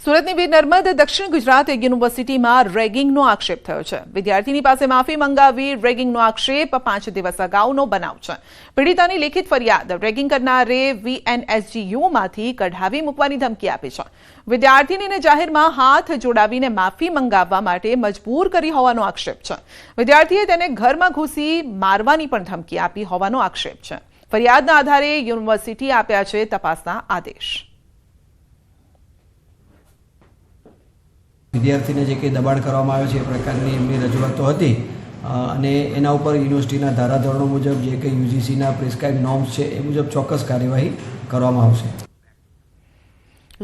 સુરતની વીર નર્મદ દક્ષિણ ગુજરાત યુનિવર્સિટીમાં રેગિંગનો આક્ષેપ થયો છે। વિદ્યાર્થીની પાસે માફી મંગાવી રેગિંગનો આક્ષેપ 5 દિવસ અગાઉનો બનાવ છે। પીડિતાની લેખિત ફરિયાદ રેગિંગ કરનારે VNSGUમાંથી કઢાવી મૂકવાની ધમકી આપી છે। વિદ્યાર્થીનીને જાહેરમાં હાથ જોડાવીને માફી મંગાવવા માટે મજબૂર કરી હોવાનો આક્ષેપ છે। વિદ્યાર્થીએ તેને ઘરમાં ઘૂસી મારવાની પણ ધમકી આપી હોવાનો આક્ષેપ છે। ફરિયાદના આધારે યુનિવર્સિટી આપ્યા છે તપાસના આદેશ। વિદ્યાર્થીને જે કંઈ દબાણ કરવામાં આવે છે એ પ્રકારની એમની રજૂઆતો હતી અને એના ઉપર યુનિવર્સિટીના ધારાધોરણો મુજબ જે કંઈ યુજીસીના પ્રિસ્ક્રાઇબ નોર્મ્સ છે એ મુજબ ચોક્કસ કાર્યવાહી કરવામાં આવશે।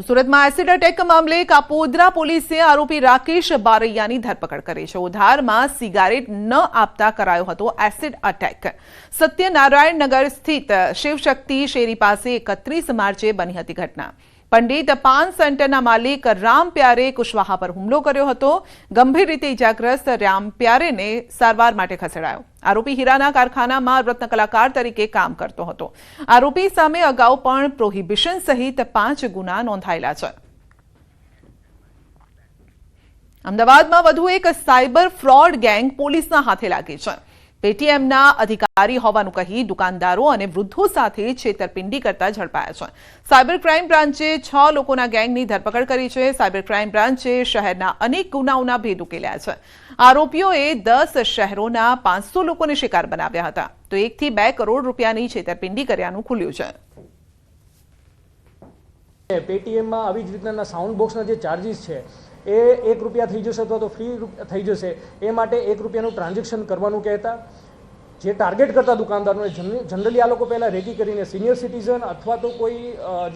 સુરતમાં એસિડ અટેક મામલે કાપોદ્રા પોલીસે આરોપી રાકેશ બારૈયાની ધરપકડ કરી છે। ઉધારમાં સિગારેટ ન આપતા કરાયો હતો એસિડ અટેક। સત્યનારાયણ નગર સ્થિત શિવશક્તિ શેરી પાસે 31 માર્ચે બની હતી ઘટના। પંડિત પાન સેન્ટરના માલિક રામ પ્યારે કુશવાહા પર હુમલો કર્યો હતો। ગંભીર રીતે ઇજાગ્રસ્ત રામ પ્યારેને સારવાર માટે ખસેડાયો। આરોપી હીરાના કારખાનામાં રત્ન કલાકાર તરીકે કામ કરતો હતો। આરોપી સામે અગાઉ પણ પ્રોહિબિશન સહિત 5 ગુના નોંધાયેલા છે। અમદાવાદમાં વધુ એક સાયબર ફ્રોડ ગેંગ પોલીસના હાથે લાગી છે। પેટીએમના અધિકારી હોવાનું કહી દુકાનદારો અને વૃદ્ધો સાથે છેતરપિંડી કરતા ઝડપાયા છે। સાયબર ક્રાઇમ બ્રાન્ચે 6 લોકોના ગેંગની ધરપકડ કરી છે। સાયબર ક્રાઇમ બ્રાન્ચે શહેરના અનેક ગુનાઓના ભેદ ઉકેલ્યા છે। આરોપીઓએ 10 શહેરોના 500 લોકોને શિકાર બનાવ્યા હતા તો 1 થી 2 કરોડ રૂપિયાની છેતરપિંડી કર્યાનું ખુલ્યું છે। પેટીએમમાં આવી જ રીતના સાઉન્ડ બોક્સના જે ચાર્જીસ છે એ 1 રૂપિયા થઈ જશે અથવા તો ફ્રી થઈ જશે એ માટે 1 રૂપિયાનું ટ્રાન્ઝેક્શન કરવાનું કહેતા। જે ટાર્ગેટ કરતા દુકાનદારોને જનરલી આ લોકો પહેલાં રેકી કરીને સિનિયર સિટીઝન અથવા તો કોઈ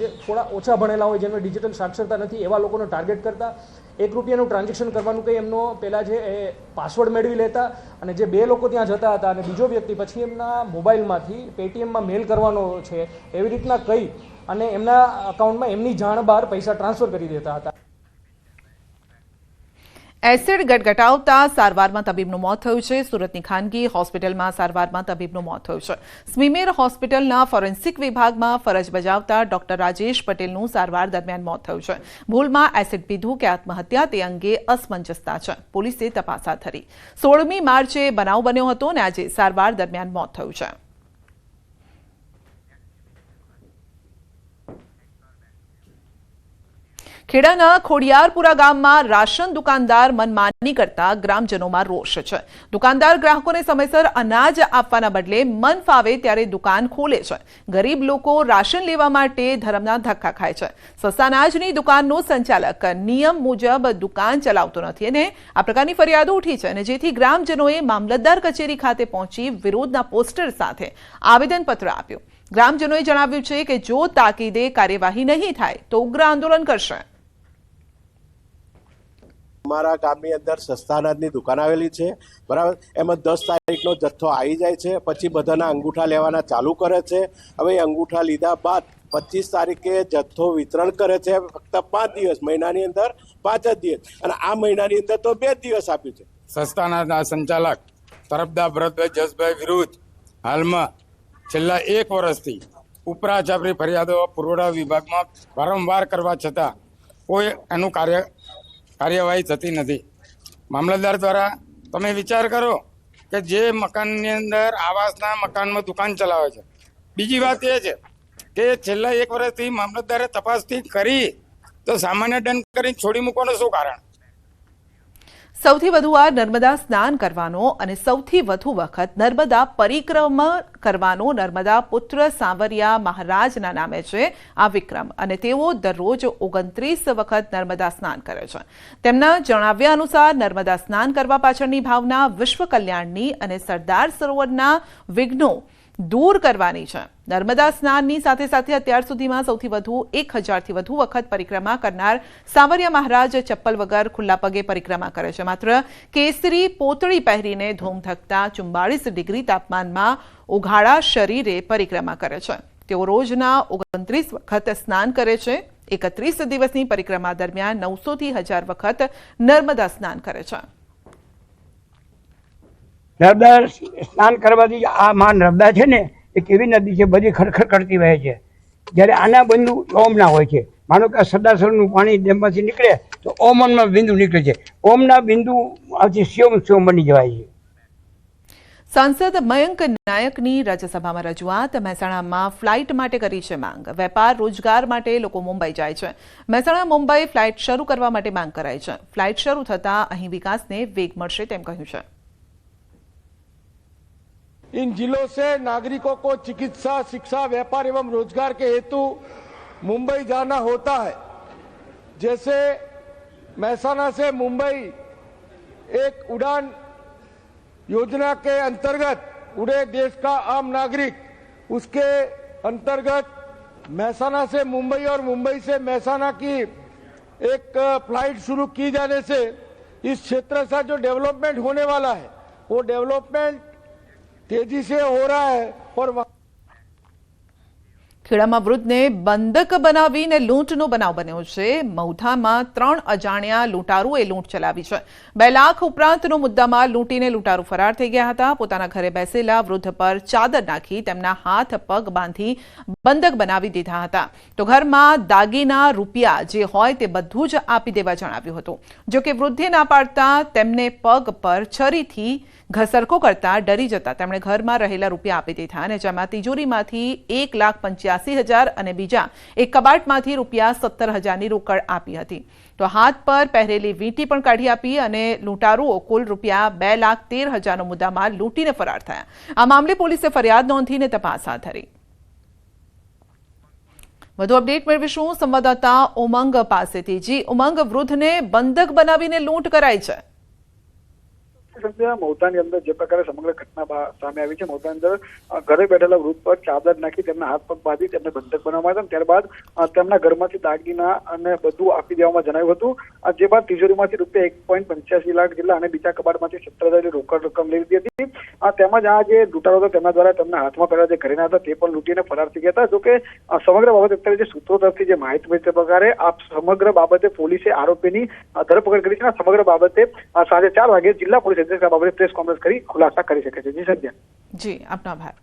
જે થોડા ઓછા ભણેલા હોય જેમને ડિજિટલ સાક્ષરતા નથી એવા લોકોને ટાર્ગેટ કરતા। 1 રૂપિયાનું ટ્રાન્ઝેક્શન કરવાનું કંઈ એમનો પહેલાં જે એ પાસવર્ડ મેળવી લેતા અને જે 2 લોકો ત્યાં જતા હતા અને બીજો વ્યક્તિ પછી એમના મોબાઈલમાંથી પેટીએમમાં મેલ કરવાનો છે એવી રીતના કહી અને એમના અકાઉન્ટમાં એમની જાણ બહાર પૈસા ટ્રાન્સફર કરી દેતા હતા। એસિડ ગટગટાવતા સારવારમાં તબીબનું મોત થયું છે। સુરતની ખાનગી હોસ્પિટલમાં સારવારમાં તબીબનું મોત થયું છે। સ્મીમેર હોસ્પિટલના ફોરેન્સિક વિભાગમાં ફરજ બજાવતા ડોક્ટર રાજેશ પટેલનું સારવાર દરમિયાન મોત થયું છે। ભૂલમાં એસિડ પીધું કે આત્મહત્યા તે અંગે અસમંજસતા છે। પોલીસે તપાસ હાથ ધરી। 16મી માર્ચે બનાવ બન્યો હતો અને આજે સારવાર દરમિયાન મોત થયું છે। ખેડાના ખોડિયારપુરા ગામમાં રાશન દુકાનદાર મનમાની કરતા ગ્રામજનોમાં રોષ છે। દુકાનદાર ગ્રાહકોને સમયસર અનાજ આપવાના બદલે મન ફાવે ત્યારે દુકાન ખોલે છે। ગરીબ લોકો રાશન લેવા માટે ધરમના ધક્કા ખાય છે। સસ્તા અનાજની દુકાનનો સંચાલક નિયમ મુજબ દુકાન ચલાવતો નથી અને આ પ્રકારની ફરિયાદો ઉઠી છે અને જેથી ગ્રામજનોએ મામલતદાર કચેરી ખાતે પહોંચી વિરોધના પોસ્ટર સાથે આવેદનપત્ર આપ્યું। ગ્રામજનોએ જણાવ્યું છે કે જો તાકીદે કાર્યવાહી નહીં થાય તો ઉગ્ર આંદોલન કરશે। અમારા ગામની અંદર સસ્તા અનાજની દુકાન આવેલી છે, બરાબર। એમાં 10 તારીખનો જથ્થો આવી જાય છે, પછી બધાના અંગૂઠા લેવાના ચાલુ કરે છે। હવે અંગૂઠા લીધા બાદ 25 તારીખે જથ્થો વિતરણ કરે છે, ફક્ત 5 દિવસ, મહિનાની અંદર 5 જ દિવસ, અને આ મહિનાની અંદર તો 2 દિવસ આપ્યું છે। સસ્તા અનાજના સંચાલક તરફદાર ભરતભાઈ જસભાઈ વિરુદ્ધ હાલમાં છેલ્લા 1 વર્ષથી ઉપરા છાપરી ફરિયાદો પુરવઠા વિભાગમાં વારંવાર કરવા છતાં કોઈ એનું કાર્યવાહી થતી નથી। મામલતદાર દ્વારા તમે વિચાર કરો કે જે મકાનની અંદર આવાસના મકાનમાં દુકાન ચલાવે છે। બીજી વાત એ છે કે છેલ્લા 1 વર્ષથી મામલતદારે તપાસથી કરી તો સામાન્ય દંડ કરીને છોડી મૂકવાનું શું કારણ? સૌથી વધુ વાર નર્મદા સ્નાન કરવાનો અને સૌથી વધુ વખત નર્મદા પરિક્રમા કરવાનો નર્મદા પુત્ર સાંવરિયા મહારાજના નામે છે આ વિક્રમ અને તેઓ દરરોજ 29 વખત નર્મદા સ્નાન કરે છે। તેમના જણાવ્યા અનુસાર નર્મદા સ્નાન કરવા પાછળની ભાવના વિશ્વ કલ્યાણની અને સરદાર સરોવરના વિઘ્નો દૂર કરવાની છે। નર્મદા સ્નાનની સાથે સાથે અત્યાર સુધીમાં સૌથી વધુ 1000થી વધુ વખત પરિક્રમા કરનાર સાંવરિયા મહારાજ ચપ્પલ વગર ખુલ્લા પગે પરિક્રમા કરે છે। માત્ર કેસરી પોતળી પહેરીને ધોમધકતા 44 ડિગ્રી તાપમાનમાં ઉઘાડા શરીરે પરિક્રમા કરે છે। તેઓ રોજના 29 વખત સ્નાન કરે છે। 31 દિવસની પરિક્રમા દરમિયાન 900 થી 1000 વખત નર્મદા સ્નાન કરે છે। નર્મદા સ્નાન કરવાથી આ માં નર્મદા છે ને એક એવી નદી છે, બધી ખરખર કરતી વહે છે। જ્યારે આના બંધુ લોમ ના હોય છે માનો કે સરદાર સરોવરનું પાણી ડેમમાંથી નીકળે તો ઓમમાં બિંદુ નીકળે છે, ઓમના બિંદુ આજે શિવમ બની જવાય છે. સાંસદ મયંક નાયકની રાજ્યસભામાં રજૂઆત. મહેસાણામાં ફ્લાઇટ માટે કરી છે માંગ. વેપાર રોજગાર માટે લોકો મુંબઈ જાય છે. મહેસાણા મુંબઈ ફ્લાઇટ શરૂ કરવા માટે માંગ કરાઈ છે. ફ્લાઇટ શરૂ થતાં અહીં વિકાસને વેગ મળશે તેમ કહ્યું છે. इन जिलों से नागरिकों को चिकित्सा, शिक्षा, व्यापार एवं रोजगार के हेतु मुंबई जाना होता है. जैसे महसाना से मुंबई एक उड़ान योजना के अंतर्गत उड़े देश का आम नागरिक, उसके अंतर्गत महसाना से मुंबई और मुंबई से महसाना की एक फ्लाइट शुरू की जाने से इस क्षेत्र से जो डेवलपमेंट होने वाला है वो डेवलपमेंट तेजी से हो रहा है. और ખેડામાં વૃદ્ધને બંધક બનાવીને લૂંટનો બનાવ બન્યો છે. મૌધામાં 3 અજાણ્યા લૂંટારુએ લૂંટ ચલાવી છે. 2 લાખ ઉપરાંતનો મુદ્દામાલ લૂંટીને લૂંટારુ ફરાર થઈ ગયા હતા. પોતાના ઘરે બેસેલા વૃદ્ધ પર ચાદર નાખી તેમના હાથ પગ બાંધી બંધક બનાવી દીધા હતા. તો ઘરમાં દાગીના, રૂપિયા જે હોય તે બધું જ આપી દેવા જણાવ્યું હતું. જોકે વૃદ્ધે ના પાડતા તેમને પગ પર છરીથી ઘસરકો કરતા ડરી જતા તેમણે ઘરમાં રહેલા રૂપિયા આપી દીધા અને જેમાં તિજોરીમાંથી 1,85,000 અને બીજા એક કબાટમાંથી રૂપિયા 17,000ની રોકડ આપી હતી. તો હાથ પર પહેરેલી વીંટી પણ કાઢી આપી અને લૂંટારુઓ કુલ રૂપિયા 2,13,000નો મુદ્દામાલ લૂંટીને ફરાર થયા. આ મામલે પોલીસે ફરિયાદ નોંધીને તપાસ હાથ ધરી. વધુ અપડેટ મેળવીશું સંવાદદાતા ઉમંગ પાસેથી. જી ઉમંગ, વૃદ્ધને બંધક બનાવીને લૂંટ કરાઈ છે. મૌતાની અંદર જે પ્રકારે સમગ્ર ઘટના સામે આવી છે, મૌતાની અંદર ઘરે બેઠેલા વૃદ્ધ પર ચાદર નાખી તેમને હાથ પગ બાંધી તેમને બંધક બનાવવામાં આવ્યા. ત્યારબાદ તેમના ઘરમાંથી દાગીના અને બધું આપી દેવામાં જણાવ્યું હતું. જે બાદ તિજોરીમાંથી રૂપિયા 1.85 લાખ જેટલા અને બીજા કબાટમાંથી 17,000 રોકડ રકમ લઈ લીધી હતી. તેમજ આ જે લૂંટારો હતા તેમના દ્વારા તેમના હાથમાં પહેલા જે ઘરેણા હતા તે પણ લૂંટીને ફરાર થઈ ગયા હતા. જોકે સમગ્ર બાબતે અત્યારે જે સૂત્રો તરફથી જે માહિતી મળી તે પ્રકારે આ સમગ્ર બાબતે પોલીસે આરોપીની ધરપકડ કરી છે. સમગ્ર બાબતે સાંજે 4 વાગે જિલ્લા પોલીસ બાબતે પ્રેસ કોન્ફરન્સ કરી ખુલાસા કરી શકે છે. જી સંજ્ઞા. જી આપનો આભાર.